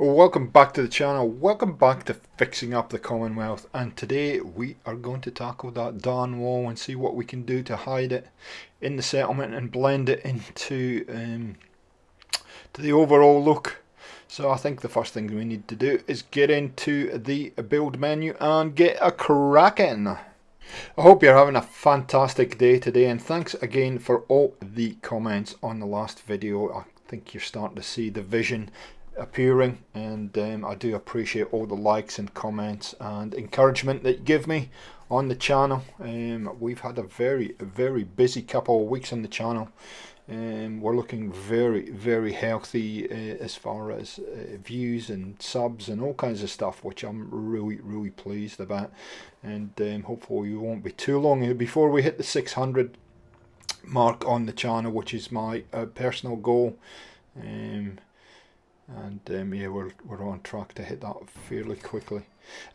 Well, welcome back to the channel. Welcome back to Fixing Up the Commonwealth, and today we are going to tackle that darn wall and see what we can do to hide it in the settlement and blend it into to the overall look. So I think the first thing we need to do is get into the build menu and get a cracking. I hope you're having a fantastic day today, and thanks again for all the comments on the last video. I think you're starting to see the vision appearing, and I do appreciate all the likes and comments and encouragement that you give me on the channel. We've had a very busy couple of weeks on the channel, and we're looking very healthy as far as views and subs and all kinds of stuff, which I'm really pleased about. And hopefully it won't be too long before we hit the 600 mark on the channel, which is my personal goal. Yeah, we're on track to hit that fairly quickly.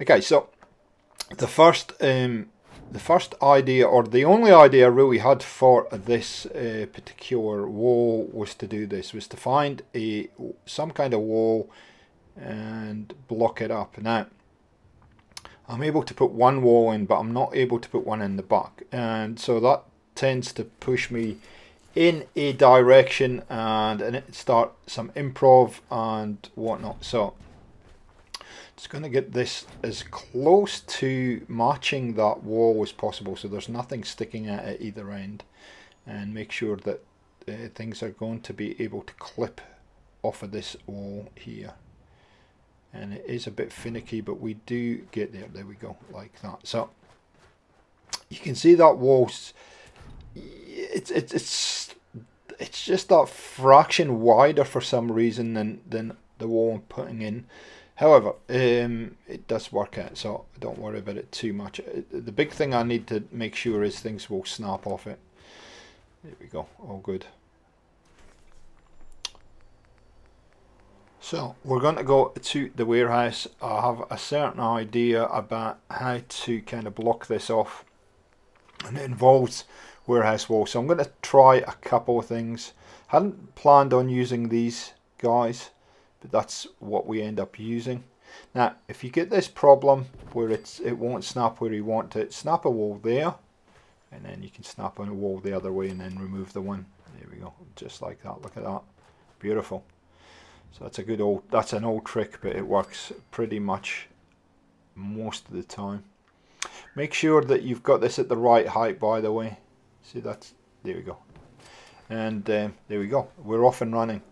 Okay, so the first idea, or the only idea I really had for this particular wall, was to do this, was to find some kind of wall and block it up. Now I'm able to put one wall in, but I'm not able to put one in the back, and so that tends to push me in a direction and start some improv and whatnot. So just going to get this as close to matching that wall as possible, so there's nothing sticking out at either end, and make sure that things are going to be able to clip off of this wall here. And it is a bit finicky, but we do get there. There we go, like that. So you can see that wall's it's just that fraction wider for some reason than the wall I'm putting in. However, it does work out, so don't worry about it too much. The big thing I need to make sure is things will snap off it. There we go, all good. So we're going to go to the warehouse. I have a certain idea about how to kind of block this off, and it involves warehouse wall. So I'm going to try a couple of things. Hadn't planned on using these guys, but that's what we end up using. Now if you get this problem where it won't snap where you want it, snap a wall there, and then you can snap on a wall the other way and then remove the one. There we go, just like that. Look at that, beautiful. So that's an old trick, but it works pretty much most of the time. Make sure that you've got this at the right height, by the way. See, that's, there we go, and there we go, we're off and running.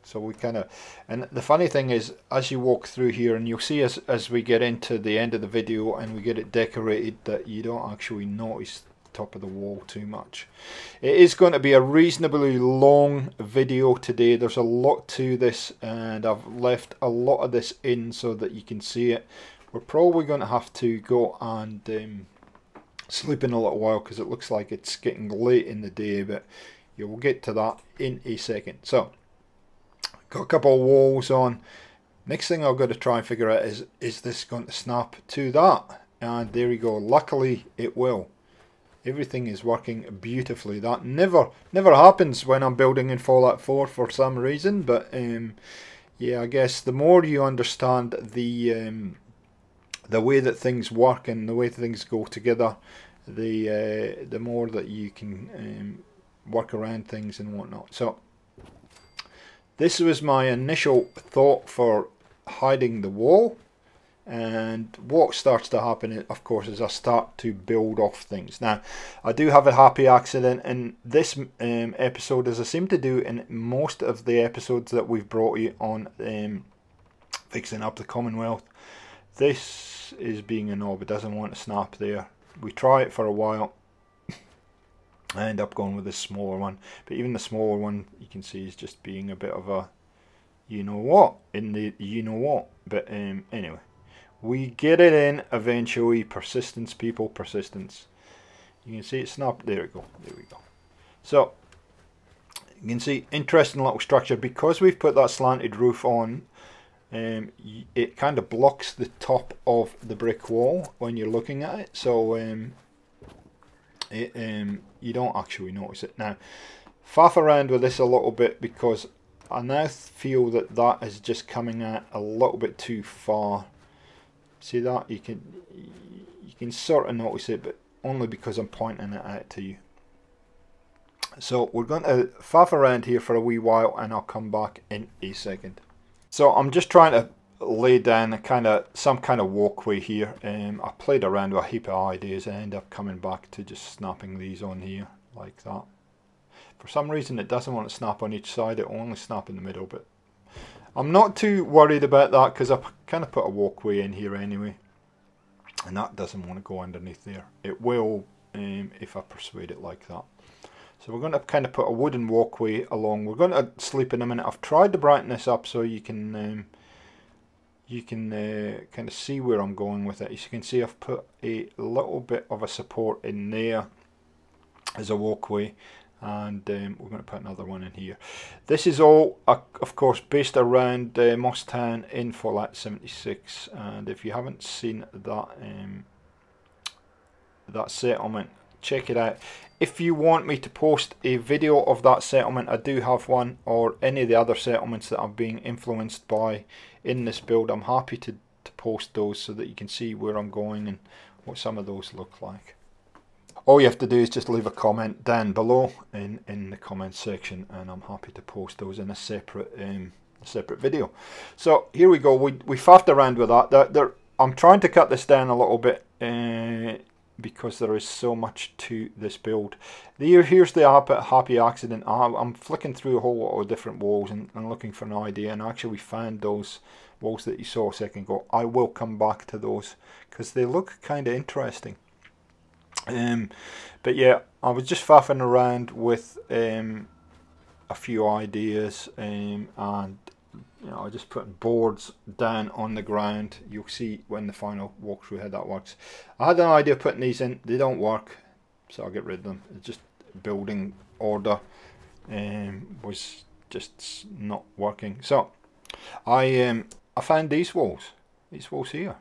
So we kind of, and the funny thing is, as you walk through here, and you'll see as we get into the end of the video and we get it decorated, that you don't actually notice the top of the wall too much. It is going to be a reasonably long video today. There's a lot to this, and I've left a lot of this in so that you can see it. We're probably going to have to go and sleep in a little while, because it looks like it's getting late in the day, but you will get to that in a second. So got a couple of walls on. Next thing I've got to try and figure out is this going to snap to that? And there we go, luckily it will. Everything is working beautifully. That never happens when I'm building in Fallout 4 for some reason, but yeah, I guess the more you understand the way that things work and the way things go together, the more that you can work around things and whatnot. So this was my initial thought for hiding the wall, and what starts to happen, of course, is I start to build off things. Now I do have a happy accident in this episode, as I seem to do in most of the episodes that we've brought you on Fixing Up the Commonwealth. This is being a knob. It doesn't want to snap there. We try it for a while. I end up going with this smaller one, but even the smaller one you can see is just being a bit of a you know what in the you know what. But anyway, we get it in eventually. Persistence, people, persistence. You can see it snapped. There we go, there we go. So you can see, interesting little structure, because we've put that slanted roof on. It kind of blocks the top of the brick wall when you're looking at it, so you don't actually notice it. Now faff around with this a little bit, because I now feel that that is just coming at a little bit too far. See that? You can sort of notice it, but only because I'm pointing it out to you. So we're going to faff around here for a wee while, and I'll come back in a second. So I'm just trying to lay down some kind of walkway here. I played around with a heap of ideas and ended up coming back to just snapping these on here like that. For some reason it doesn't want to snap on each side, it will only snap in the middle, but I'm not too worried about that because I've kind of put a walkway in here anyway, and that doesn't want to go underneath there. It will if I persuade it like that. So we're going to kind of put a wooden walkway along. We're going to sleep in a minute. I've tried to brighten this up so you can kind of see where I'm going with it. As you can see, I've put a little bit of a support in there as a walkway, and we're going to put another one in here. This is all of course based around Mosstown in Fallout 76, and if you haven't seen that that settlement, check it out. If you want me to post a video of that settlement, I do have one, or any of the other settlements that I'm being influenced by in this build. I'm happy to post those so that you can see where I'm going and what some of those look like. All you have to do is just leave a comment down below in the comment section, and I'm happy to post those in a separate video. So here we go. We faffed around with that. I'm trying to cut this down a little bit because there is so much to this build. Here's the happy accident. I'm flicking through a whole lot of different walls and looking for an idea, and actually found those walls that you saw a second ago. I will come back to those because they look kind of interesting. But yeah, I was just faffing around with a few ideas, and you know, I just putting boards down on the ground. You'll see when the final walkthrough how that works. I had an idea of putting these in. They don't work, so I'll get rid of them. It's just building order was just not working. So I found these walls here,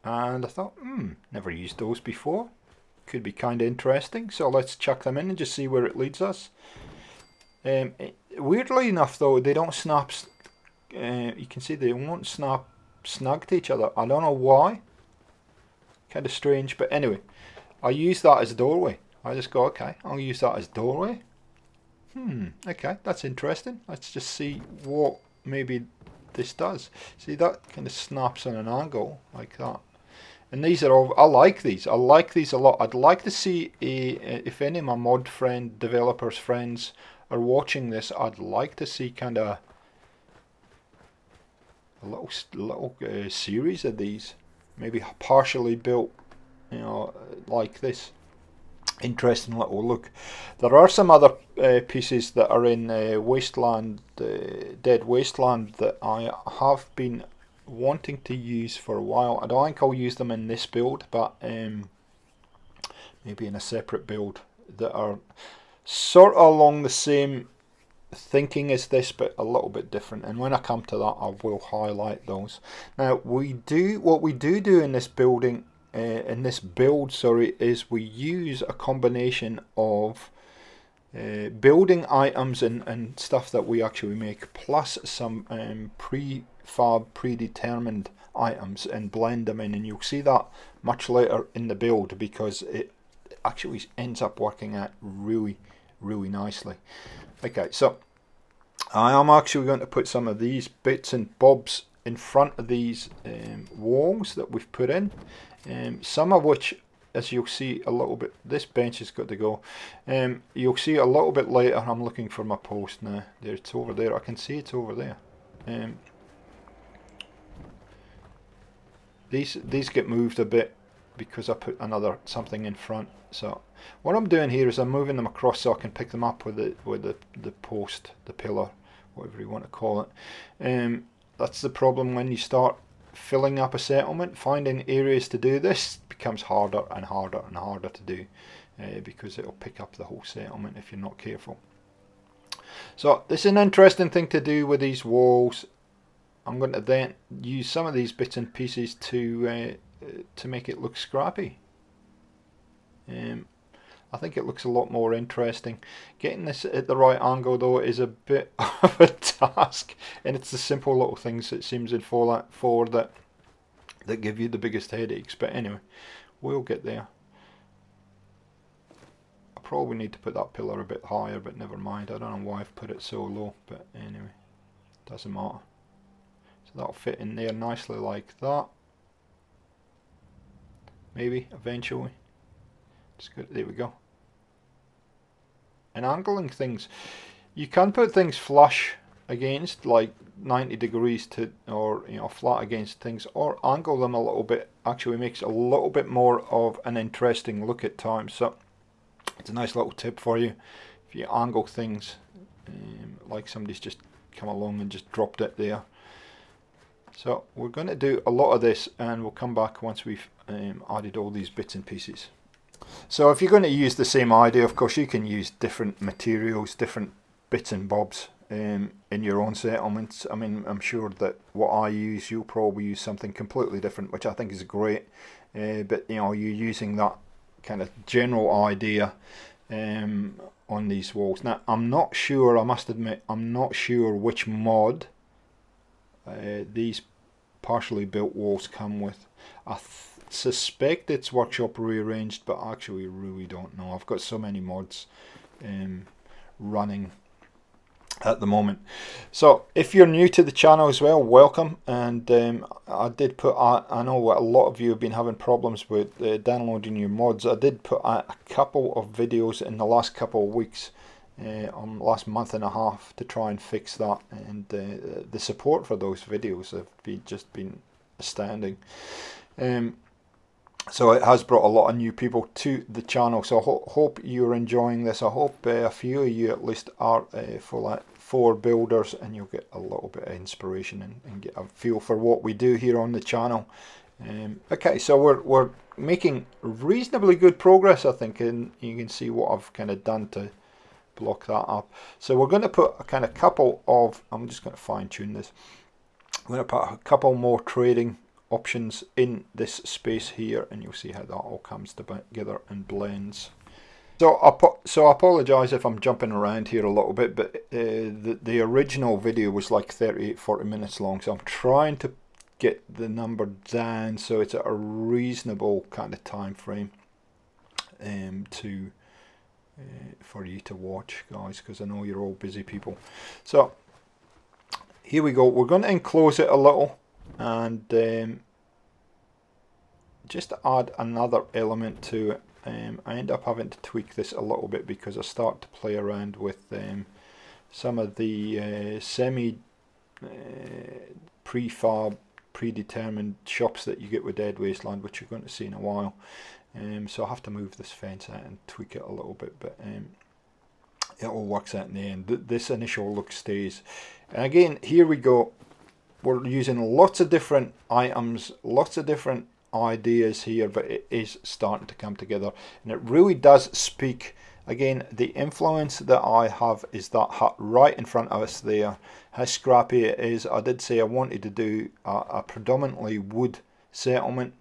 and I thought, never used those before. Could be kind of interesting, so let's chuck them in and just see where it leads us. Weirdly enough though, they don't snap. You can see they won't snap snug to each other. I don't know why. Kind of strange, but anyway, I use that as a doorway. I just go, okay, I'll use that as a doorway. Okay, that's interesting. Let's just see what maybe this does. See, that kind of snaps on an angle like that. And these are all, I like these a lot. I'd like to see if any of my mod developers friends are watching this, I'd like to see kind of a little series of these, maybe partially built, you know, like this. Interesting little look. There are some other pieces that are in Wasteland, Dead Wasteland, that I have been wanting to use for a while. I don't think I'll use them in this build, but maybe in a separate build, that are sort of along the same thinking as this, but a little bit different. And when I come to that, I will highlight those. Now what we do in this building, is we use a combination of building items and stuff that we actually make, plus some predetermined items, and blend them in, and you'll see that much later in the build because it actually ends up working out really nicely. Okay, so I am actually going to put some of these bits and bobs in front of these walls that we've put in, some of which, as you'll see a little bit, this bench has got to go. You'll see a little bit later. I'm looking for my post now. There, it's over there. I can see it's over there. These get moved a bit because I put something in front. So what I'm doing here is I'm moving them across so I can pick them up with the post, the pillar, whatever you want to call it. That's the problem when you start filling up a settlement. Finding areas to do this becomes harder and harder and harder to do, because it'll pick up the whole settlement if you're not careful. So this is an interesting thing to do with these walls. I'm going to then use some of these bits and pieces to make it look scrappy. I think it looks a lot more interesting. Getting this at the right angle though is a bit of a task, and it's the simple little things it seems in Fallout 4 that give you the biggest headaches. But anyway, we'll get there. I probably need to put that pillar a bit higher, but never mind. I don't know why I've put it so low, but anyway, doesn't matter. So that'll fit in there nicely like that. Maybe eventually. Just good. There we go. And angling things, you can put things flush against, like 90 degrees to, or you know, flat against things, or angle them a little bit. Actually makes a little bit more of an interesting look at times. So it's a nice little tip for you. If you angle things like somebody's just come along and just dropped it there. So we're going to do a lot of this, and we'll come back once we've added all these bits and pieces. So if you're going to use the same idea, of course you can use different materials, different bits and bobs in your own settlements. I mean, I'm sure that what I use, you'll probably use something completely different, which I think is great. But you know, you're using that kind of general idea on these walls. Now, I'm not sure, I must admit, I'm not sure which mod these partially built walls come with. I suspect it's workshop rearranged, but actually really don't know. I've got so many mods running at the moment. So if you're new to the channel as well, welcome. And I did put out, I know a lot of you have been having problems with downloading your mods. I did put out a couple of videos in the last couple of weeks, on last month and a half, to try and fix that, and the support for those videos have just been astounding. So it has brought a lot of new people to the channel, so I hope you're enjoying this. I hope a few of you at least are Fallout 4 builders, and you'll get a little bit of inspiration and get a feel for what we do here on the channel. Okay, so we're making reasonably good progress, I think, and you can see what I've kind of done to block that up. So we're going to put a kind of couple of, I'm just going to fine tune this, I'm going to put a couple more trading options in this space here, and you'll see how that all comes together and blends. So I apologize if I'm jumping around here a little bit, but the original video was like 38-40 minutes long, so I'm trying to get the number down so it's at a reasonable kind of time frame for you to watch, guys, because I know you're all busy people. So here we go. We're going to enclose it a little, and just to add another element to it, I end up having to tweak this a little bit because I start to play around with some of the semi prefab predetermined shops that you get with Dead Wasteland, which you're going to see in a while. So I have to move this fence out and tweak it a little bit, but it all works out in the end. This initial look stays. And again, here we go. We're using lots of different items, lots of different ideas here, but it is starting to come together, and it really does speak. Again, the influence that I have is that hut right in front of us there. How scrappy it is. I did say I wanted to do a predominantly wood settlement,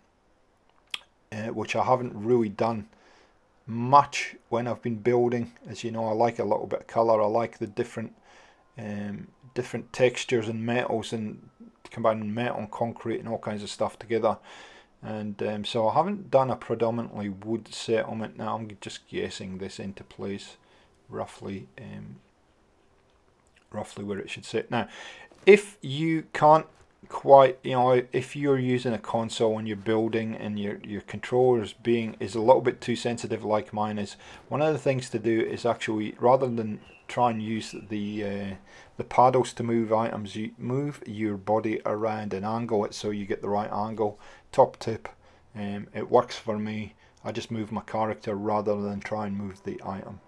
which I haven't really done much when I've been building. As you know, I like a little bit of colour. I like the different textures and metals, and combining metal and concrete and all kinds of stuff together. And so I haven't done a predominantly wood settlement. Now I'm just guessing this into place roughly, roughly where it should sit. Now, if you can't quite, you know, if you're using a console and you're building and your controller is a little bit too sensitive like mine is, one of the things to do is actually, rather than try and use the paddles to move items, you move your body around and angle it so you get the right angle. Top tip, it works for me. I just move my character rather than try and move the item.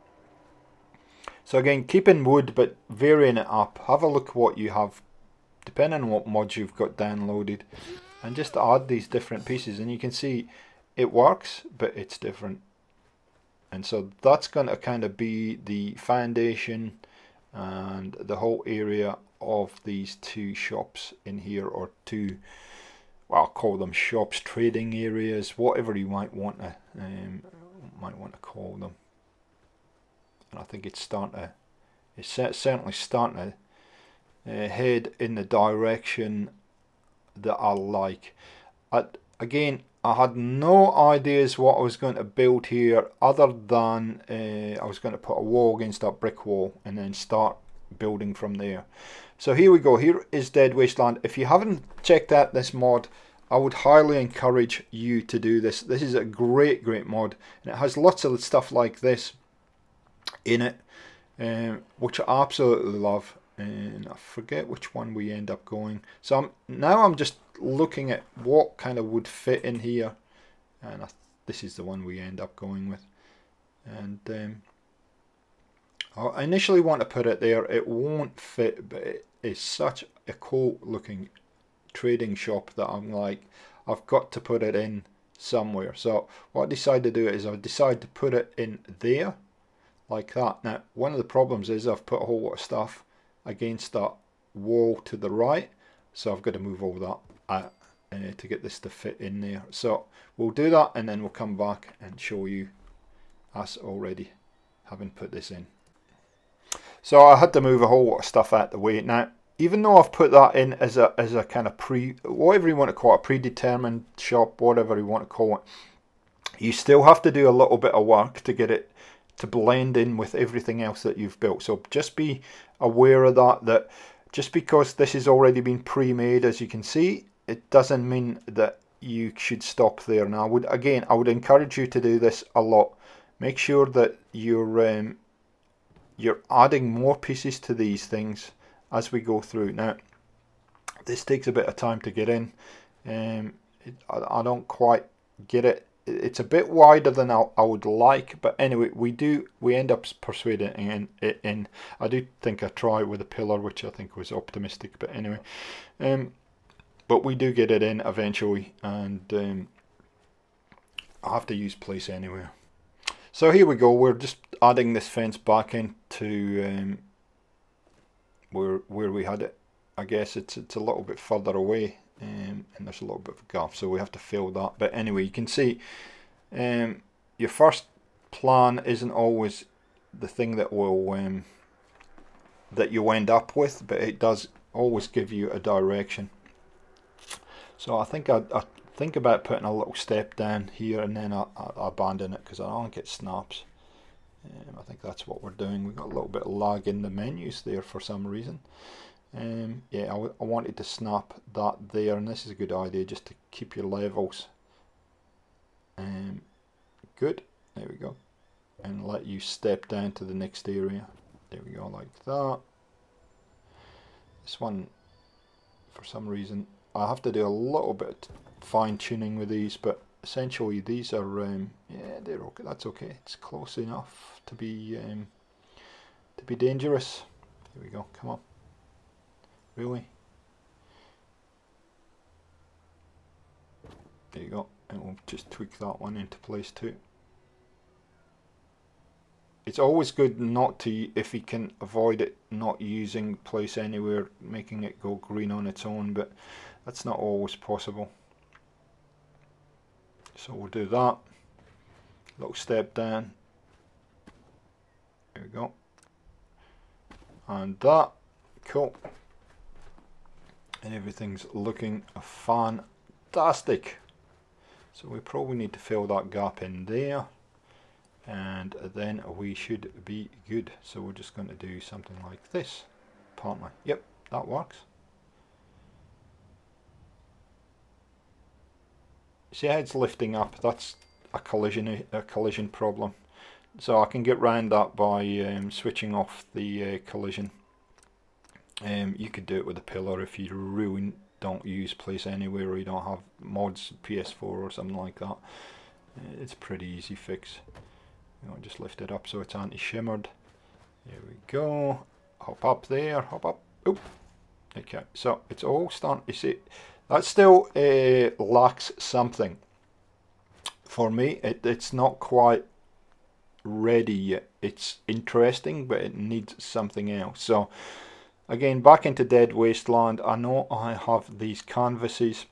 So again, keep in wood but varying it up. Have a look what you have depending on what mods you've got downloaded, and just add these different pieces, and you can see it works, but it's different. And so that's going to kind of be the foundation and the whole area of these two shops in here, or two, well, I'll call them shops, trading areas, whatever you might want to call them. and I think it's starting to, it's certainly starting to head in the direction that I like. Again, I had no ideas what I was going to build here, other than I was going to put a wall against that brick wall and then start building from there. So here we go. Here is Dead Wasteland. If you haven't checked out this mod, I would highly encourage you to do this. This is a great mod, and it has lots of stuff like this in it, which I absolutely love. And I forget which one we end up going. So now I'm just looking at what kind of would fit in here, and this is the one we end up going with. And I initially want to put it there. It won't fit, but it is such a cool looking trading shop that I'm like, I've got to put it in somewhere. So what I decided to do is I decided to put it in there like that. Now one of the problems is I've put a whole lot of stuff against that wall to the right, so I've got to move all that to get this to fit in there. So we'll do that, and then we'll come back and show you us already having put this in. So I had to move a whole lot of stuff out the way. Now even though I've put that in as a kind of whatever you want to call it, predetermined shop, whatever you want to call it, you still have to do a little bit of work to get it to blend in with everything else that you've built. So just be aware of that just because this has already been pre-made, as you can see, it doesn't mean that you should stop there. Now I would encourage you to do this a lot. Make sure that you're adding more pieces to these things as we go through. Now this takes a bit of time to get in. I don't quite get it. It's a bit wider than I would like, but anyway, we end up persuading it in. I do think I try with a pillar, which I think was optimistic, but anyway, but we do get it in eventually, and I have to use place anywhere. So here we go. We're just adding this fence back into where we had it. I guess it's a little bit further away. And there's a little bit of a gap, so we have to fill that. But anyway, you can see your first plan isn't always the thing that will that you end up with, but it does always give you a direction. So I think I think about putting a little step down here, and then I abandon it because I don't get snaps. I think that's what we're doing. We've got a little bit of lag in the menus there for some reason. Yeah, I wanted to snap that there, and this is a good idea just to keep your levels good. There we go, and let you step down to the next area. There we go, like that. This one, for some reason, I have to do a little bit of fine tuning with these, but essentially these are yeah, they're okay. That's okay. It's close enough to be dangerous. Here we go. Come on. Really? There you go, and we'll just tweak that one into place too. It's always good not to, if you can avoid it, not using place anywhere, making it go green on its own, but that's not always possible. So we'll do that. Little step down. There we go. And that. Cool. And everything's looking fantastic. So we probably need to fill that gap in there, and then we should be good. So we're just going to do something like this, partly. Yep, that works. See how it's lifting up? That's a collision problem. So I can get around that by switching off the collision. You could do it with a pillar if you really don't use place anywhere, or you don't have mods PS4 or something like that. It's a pretty easy fix. You know, just lift it up so it's anti-shimmered. There we go. Hop up there, hop up. Oop. Okay, so it's all starting. You see, that still lacks something. For me, it's not quite ready yet. It's interesting, but it needs something else. So again, back into Dead Wasteland. I know I have these canvases.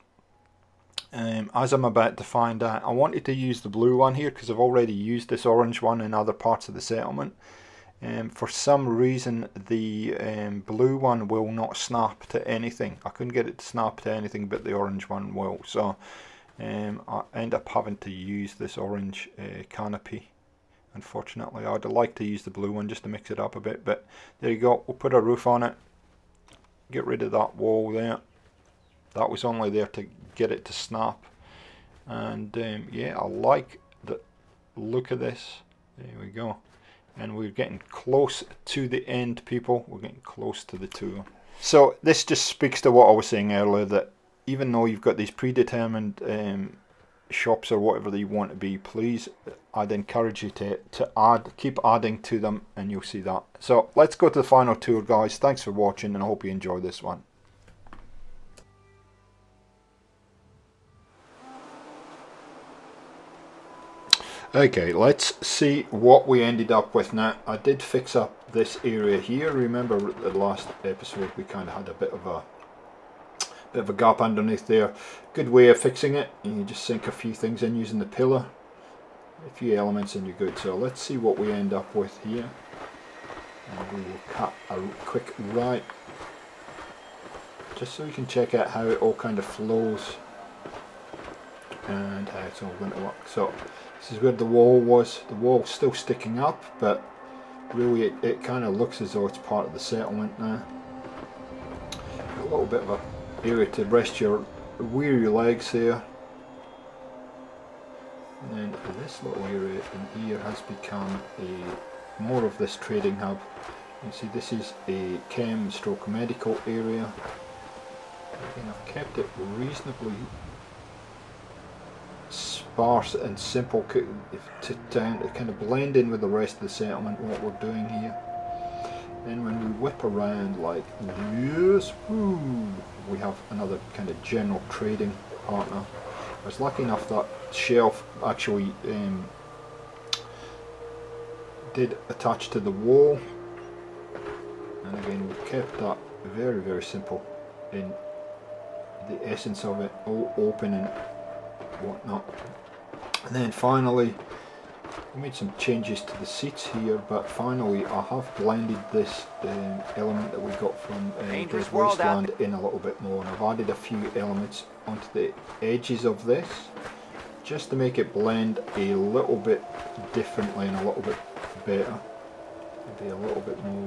As I'm about to find out, I wanted to use the blue one here because I've already used this orange one in other parts of the settlement. For some reason the blue one will not snap to anything. I couldn't get it to snap to anything, but the orange one will. So I end up having to use this orange canopy. Unfortunately, I'd like to use the blue one just to mix it up a bit, but there you go. We'll put a roof on it, get rid of that wall there. That was only there to get it to snap. And yeah, I like the look of this. There we go. And we're getting close to the end, people. We're getting close to the tour. So this just speaks to what I was saying earlier, that even though you've got these predetermined shops or whatever that you want to be, please, I'd encourage you to keep adding to them, and you'll see that. So let's go to the final tour, guys. Thanks for watching, and I hope you enjoy this one. Okay, let's see what we ended up with now. I did fix up this area here. Remember the last episode we kind of had a bit of a gap underneath there. Good way of fixing it. You just sink a few things in using the pillar, a few elements, and you're good. So let's see what we end up with here. And we will cut a quick right, just so you can check out how it all kind of flows and how it's all going to work. So this is where the wall was. The wall's still sticking up, but really it kind of looks as though it's part of the settlement now. A little bit of a area to rest your weary legs here. And then this little area in here has become more of this trading hub. You see, this is a chem stroke medical area. Again, I've kept it reasonably sparse and simple to kind of blend in with the rest of the settlement, what we're doing here. Then when we whip around like this, we have another kind of general trading partner. I was lucky enough that shelf actually did attach to the wall, and again we've kept that very, very simple in the essence of it, all open and whatnot. And then finally we made some changes to the seats here, but finally I have blended this element that we got from Dead Wasteland in a little bit more, and I've added a few elements onto the edges of this just to make it blend a little bit differently and a little bit better, be a little bit more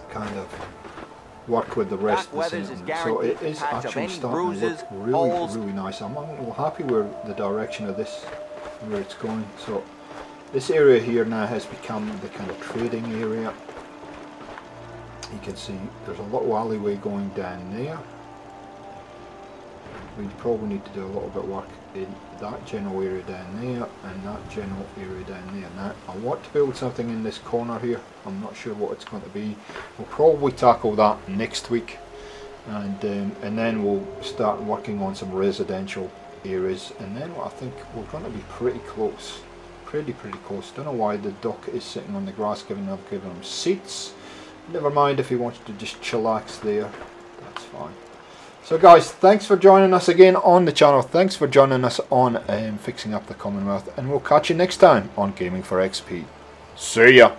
kind of work with the rest of the settlement. So it is actually starting to look really nice. I'm happy with the direction of this, where it's going. So this area here now has become the kind of trading area. You can see there's a little alleyway going down there. We probably need to do a little bit of work in that general area down there and that general area down there. Now I want to build something in this corner here. I'm not sure what it's going to be. We'll probably tackle that next week, and then we'll start working on some residential areas, and then I think we're going to be pretty close, pretty close. Don't know why the duck is sitting on the grass. I've given him seats. Never mind if he wants to just chillax there, that's fine. So guys, thanks for joining us again on the channel. Thanks for joining us on fixing up the Commonwealth, and we'll catch you next time on Gaming for XP. See ya.